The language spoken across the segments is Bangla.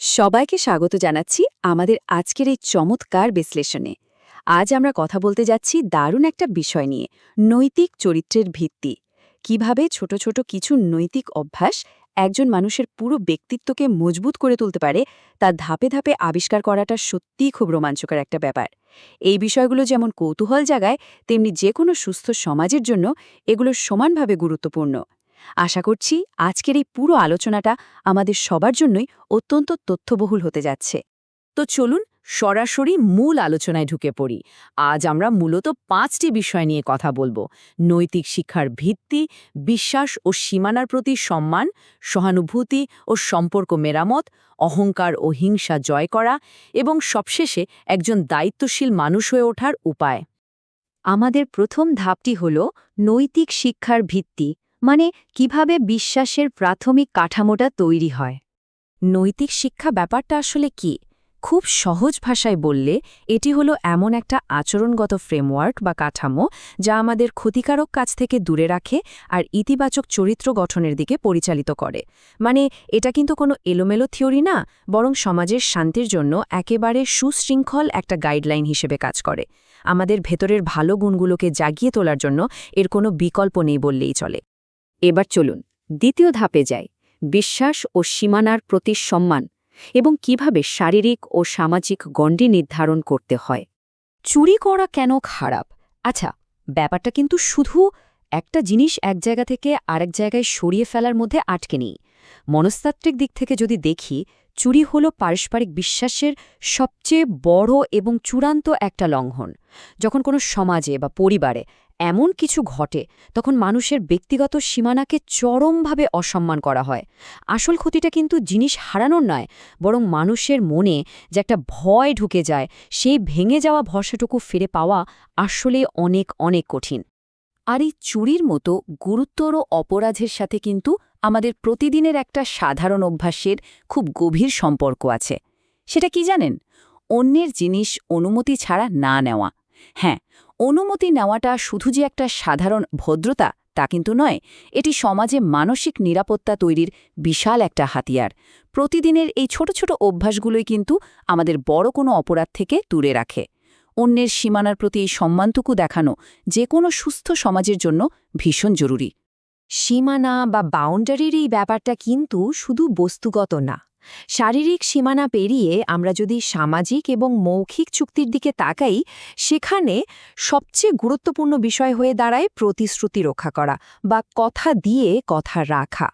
সবাইকে স্বাগত জানাচ্ছি আমাদের আজকের এই চমৎকার বিশ্লেষণে। আজ আমরা কথা বলতে যাচ্ছি দারুণ একটা বিষয় নিয়ে, নৈতিক চরিত্রের ভিত্তি। কিভাবে ছোট ছোট কিছু নৈতিক অভ্যাস একজন মানুষের পুরো ব্যক্তিত্বকে মজবুত করে তুলতে পারে, তা ধাপে ধাপে আবিষ্কার করাটা সত্যিই খুব রোমাঞ্চকর একটা ব্যাপার। এই বিষয়গুলো যেমন কৌতূহল জাগায়, তেমনি যে কোনো সুস্থ সমাজের জন্য এগুলো সমানভাবে গুরুত্বপূর্ণ। আশা করছি আজকের এই পুরো আলোচনাটা আমাদের সবার জন্যই অত্যন্ত তথ্যবহুল হতে যাচ্ছে। তো চলুন সরাসরি মূল আলোচনায় ঢুকে পড়ি। আজ আমরা মূলত 5টি বিষয় নিয়ে কথা বলবো: নৈতিক শিক্ষার ভিত্তি, বিশ্বাস ও সীমানার প্রতি সম্মান, সহানুভূতি ও সম্পর্ক মেরামত, অহংকার ও হিংসা জয় করা এবং সবশেষে একজন দায়িত্বশীল মানুষ হয়ে ওঠার উপায়। আমাদের প্রথম ধাপটি হল নৈতিক শিক্ষার ভিত্তি, মানে কিভাবে বিশ্বাসের প্রাথমিক কাঠামোটা তৈরি হয়। নৈতিক শিক্ষা ব্যাপারটা আসলে কি? খুব সহজ ভাষায় বললে এটি হলো এমন একটা আচরণগত ফ্রেমওয়ার্ক বা কাঠামো যা আমাদের ক্ষতিকারক কাজ থেকে দূরে রাখে আর ইতিবাচক চরিত্র গঠনের দিকে পরিচালিত করে। মানে এটা কিন্তু কোনো এলোমেলো থিওরি না, বরং সমাজের শান্তির জন্য একেবারে সুশৃঙ্খল একটা গাইডলাইন হিসেবে কাজ করে। আমাদের ভেতরের ভালো গুণগুলোকে জাগিয়ে তোলার জন্য এর কোনো বিকল্প নেই বললেই চলে। এবার চলুন দ্বিতীয় ধাপে যাই, বিশ্বাস ও সীমানার প্রতি সম্মান এবং কিভাবে শারীরিক ও সামাজিক গণ্ডি নির্ধারণ করতে হয়। চুরি করা কেন খারাপ? আচ্ছা, ব্যাপারটা কিন্তু শুধু একটা জিনিস এক জায়গা থেকে আরেক জায়গায় সরিয়ে ফেলার মধ্যে আটকে নেই। মনস্তাত্ত্বিক দিক থেকে যদি দেখি, চুরি হলো পারস্পরিক বিশ্বাসের সবচেয়ে বড় এবং চূড়ান্ত একটা লঙ্ঘন। যখন কোনো সমাজে বা পরিবারে এমন কিছু ঘটে, তখন মানুষের ব্যক্তিগত সীমানাকে চরমভাবে অসম্মান করা হয়। আসল ক্ষতিটা কিন্তু জিনিস হারানোর নয়, বরং মানুষের মনে যে একটা ভয় ঢুকে যায়, সেই ভেঙে যাওয়া ভরসাটুকু ফিরে পাওয়া আসলে অনেক অনেক কঠিন। আর এই চুরির মতো গুরুতর অপরাধের সাথে কিন্তু আমাদের প্রতিদিনের একটা সাধারণ অভ্যাসের খুব গভীর সম্পর্ক আছে। সেটা কি জানেন? অন্যের জিনিস অনুমতি ছাড়া না নেওয়া। হ্যাঁ, অনুমতি নেওয়াটা শুধু যে একটা সাধারণ ভদ্রতা তা কিন্তু নয়, এটি সমাজে মানসিক নিরাপত্তা তৈরির বিশাল একটা হাতিয়ার। প্রতিদিনের এই ছোট ছোট অভ্যাসগুলোই কিন্তু আমাদের বড় কোনো অপরাধ থেকে দূরে রাখে। অন্যের সীমানার প্রতি এই সম্মানটুকু দেখানো যে কোনো সুস্থ সমাজের জন্য ভীষণ জরুরি। সীমানা বা বাউন্ডারির এই ব্যাপারটা কিন্তু শুধু বস্তুগত না। শারীরিক সীমানা পেরিয়ে আমরা যদি সামাজিক এবং মৌখিক চুক্তির দিকে তাকাই, সেখানে সবচেয়ে গুরুত্বপূর্ণ বিষয় হয়ে দাঁড়ায় প্রতিশ্রুতি রক্ষা করা বা কথা দিয়ে কথা রাখা।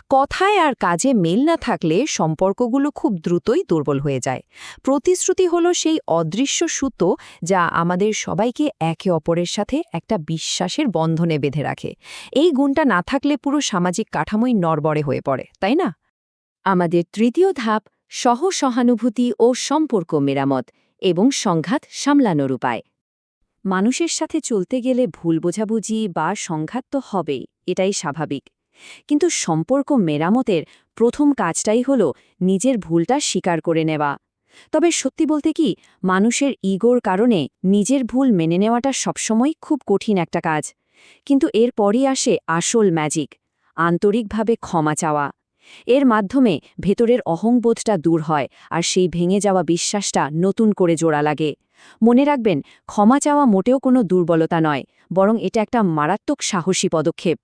কথায় আর কাজে মেল না থাকলে সম্পর্কগুলো খুব দ্রুতই দুর্বল হয়ে যায়। প্রতিশ্রুতি হলো সেই অদৃশ্য সুতো যা আমাদের সবাইকে একে অপরের সাথে একটা বিশ্বাসের বন্ধনে বেঁধে রাখে। এই গুণটা না থাকলে পুরো সামাজিক কাঠামোই নড়বড়ে হয়ে পড়ে, তাই না? আমাদের তৃতীয় ধাপ, সহানুভূতি ও সম্পর্ক মেরামত এবং সংঘাত সামলানোর উপায়। মানুষের সাথে চলতে গেলে ভুল বোঝাবুঝি বা সংঘাত তো হবেই, এটাই স্বাভাবিক। কিন্তু সম্পর্ক মেরামতের প্রথম কাজটাই হলো নিজের ভুলটা স্বীকার করে নেওয়া। তবে সত্যি বলতে কি, মানুষের ইগোর কারণে নিজের ভুল মেনে নেওয়াটা সবসময় খুব কঠিন একটা কাজ। কিন্তু এরপরই আসে আসল ম্যাজিক, আন্তরিকভাবে ক্ষমা চাওয়া। এর মাধ্যমে ভেতরের অহংবোধটা দূর হয় আর সেই ভেঙে যাওয়া বিশ্বাসটা নতুন করে জোড়া লাগে। মনে রাখবেন, ক্ষমা চাওয়া মোটেও কোনো দুর্বলতা নয়, বরং এটা একটা মারাত্মক সাহসী পদক্ষেপ।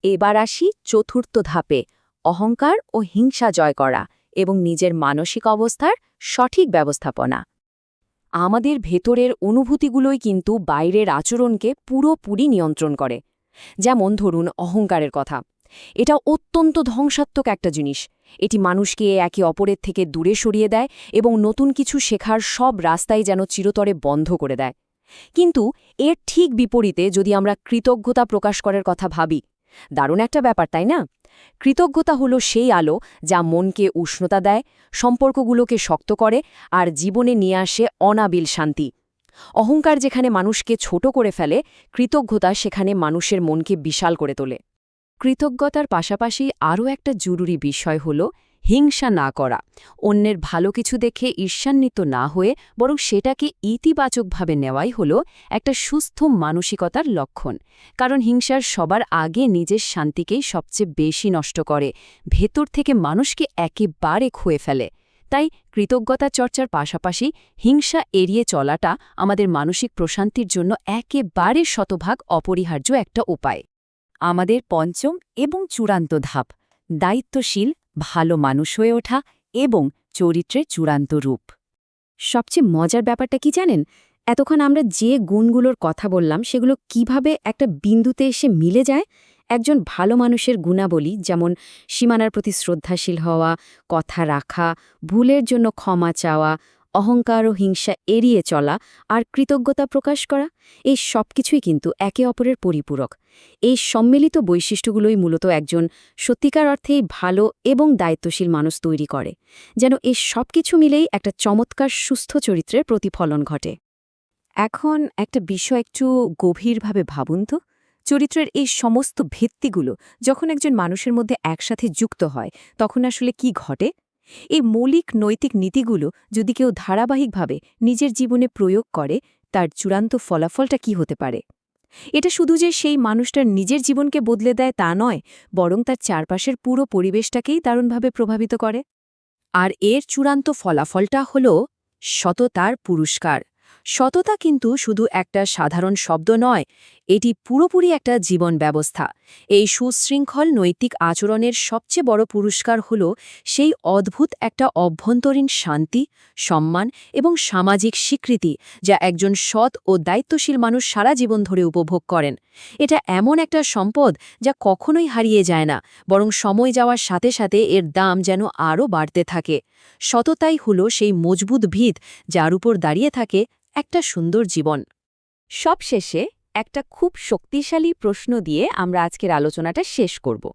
এবার আসি চতুর্থ ধাপে, অহংকার ও হিংসা জয় করা এবং নিজের মানসিক অবস্থার সঠিক ব্যবস্থাপনা। আমাদের ভেতরের অনুভূতিগুলোই কিন্তু বাইরের আচরণকে পুরোপুরি নিয়ন্ত্রণ করে। যেমন ধরুন অহংকারের কথা। এটা অত্যন্ত ধ্বংসাত্মক একটা জিনিস। এটি মানুষকে একে অপরের থেকে দূরে সরিয়ে দেয় এবং নতুন কিছু শেখার সব রাস্তাই যেন চিরতরে বন্ধ করে দেয়। কিন্তু এর ঠিক বিপরীতে যদি আমরা কৃতজ্ঞতা প্রকাশ করার কথা ভাবি, দারুণ একটা ব্যাপার, তাই না? কৃতজ্ঞতা হলো সেই আলো যা মনকে উষ্ণতা দেয়, সম্পর্কগুলোকে শক্ত করে আর জীবনে নিয়ে আসে অনাবিল শান্তি। অহংকার যেখানে মানুষকে ছোট করে ফেলে, কৃতজ্ঞতা সেখানে মানুষের মনকে বিশাল করে তোলে। কৃতজ্ঞতার পাশাপাশি আরও একটা জরুরি বিষয় হল হিংসা না করা। অন্যের ভালো কিছু দেখে ঈর্ষান্বিত না হয়ে বরং সেটাকে ইতিবাচকভাবে নেওয়াই হল একটা সুস্থ মানসিকতার লক্ষণ। কারণ হিংসার সবার আগে নিজের শান্তিকেই সবচেয়ে বেশি নষ্ট করে, ভেতর থেকে মানুষকে একেবারে খুয়ে ফেলে। তাই কৃতজ্ঞতা চর্চার পাশাপাশি হিংসা এড়িয়ে চলাটা আমাদের মানসিক প্রশান্তির জন্য একেবারে শতভাগ অপরিহার্য একটা উপায়। আমাদের পঞ্চম এবং চূড়ান্ত ধাপ, দায়িত্বশীল ভালো মানুষ হয়ে ওঠা এবং চরিত্রের চূড়ান্ত রূপ। সবচেয়ে মজার ব্যাপারটা কি জানেন? এতক্ষণ আমরা যে গুণগুলোর কথা বললাম সেগুলো কিভাবে একটা বিন্দুতে এসে মিলে যায়। একজন ভালো মানুষের গুণাবলী যেমন সীমানার প্রতি শ্রদ্ধাশীল হওয়া, কথা রাখা, ভুলের জন্য ক্ষমা চাওয়া, অহংকার ও হিংসা এড়িয়ে চলা আর কৃতজ্ঞতা প্রকাশ করা, এই সবকিছুই কিন্তু একে অপরের পরিপূরক। এই সম্মিলিত বৈশিষ্ট্যগুলোই মূলত একজন সত্যিকার অর্থেই ভালো এবং দায়িত্বশীল মানুষ তৈরি করে, যেন এই সবকিছু মিলেই একটা চমৎকার সুস্থ চরিত্রের প্রতিফলন ঘটে। এখন একটা বিষয় একটু গভীরভাবে ভাবুন তো, চরিত্রের এই সমস্ত ভিত্তিগুলো যখন একজন মানুষের মধ্যে একসাথে যুক্ত হয় তখন আসলে কি ঘটে? এই মৌলিক নৈতিক নীতিগুলো যদি কেউ ধারাবাহিকভাবে নিজের জীবনে প্রয়োগ করে, তার চূড়ান্ত ফলাফলটা কি হতে পারে? এটা শুধু যে সেই মানুষটার নিজের জীবনকে বদলে দেয় তা নয়, বরং তার চারপাশের পুরো পরিবেশটাকেই দারুণভাবে প্রভাবিত করে। আর এর চূড়ান্ত ফলাফলটা হল সততার পুরস্কার। সততা কিন্তু শুধু একটা সাধারণ শব্দ নয়, এটি পুরোপুরি একটা জীবন ব্যবস্থা। এই সুশৃঙ্খল নৈতিক আচরণের সবচেয়ে বড় পুরস্কার হল সেই অদ্ভুত একটা অভ্যন্তরীণ শান্তি, সম্মান এবং সামাজিক স্বীকৃতি যা একজন সৎ ও দায়িত্বশীল মানুষ সারা জীবন ধরে উপভোগ করেন। এটা এমন একটা সম্পদ যা কখনোই হারিয়ে যায় না, বরং সময় যাওয়ার সাথে সাথে এর দাম যেন আরও বাড়তে থাকে। সততাই হল সেই মজবুত ভিত যার উপর দাঁড়িয়ে থাকে একটা সুন্দর জীবন। সবশেষে একটা খুব শক্তিশালী প্রশ্ন দিয়ে আমরা আজকের আলোচনাটা শেষ করব।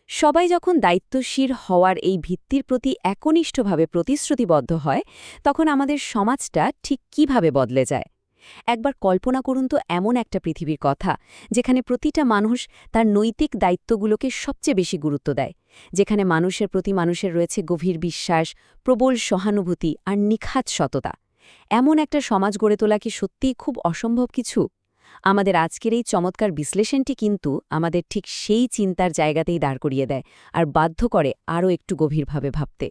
সবাই যখন দায়িত্বশীল হওয়ার এই ভিত্তির প্রতি একনিষ্ঠভাবে প্রতিশ্রুতিবদ্ধ হয়, তখন আমাদের সমাজটা ঠিক কিভাবে বদলে যায়? একবার কল্পনা করুন তো এমন একটা পৃথিবীর কথা, যেখানে প্রতিটা মানুষ তার নৈতিক দায়িত্বগুলোকে সবচেয়ে বেশি গুরুত্ব দেয়, যেখানে মানুষের প্রতি মানুষের রয়েছে গভীর বিশ্বাস, প্রবল সহানুভূতি আর নিখাত সততা। এমন একটা সমাজ গড়ে তোলা কি সত্যিই খুব অসম্ভব কিছু? আমাদের আজকের এই চমৎকার বিশ্লেষণটি কিন্তু আমাদের ঠিক সেই চিন্তার জায়গাতেই দাঁড় করিয়ে দেয় আর বাধ্য করে আরও একটু গভীরভাবে ভাবতে।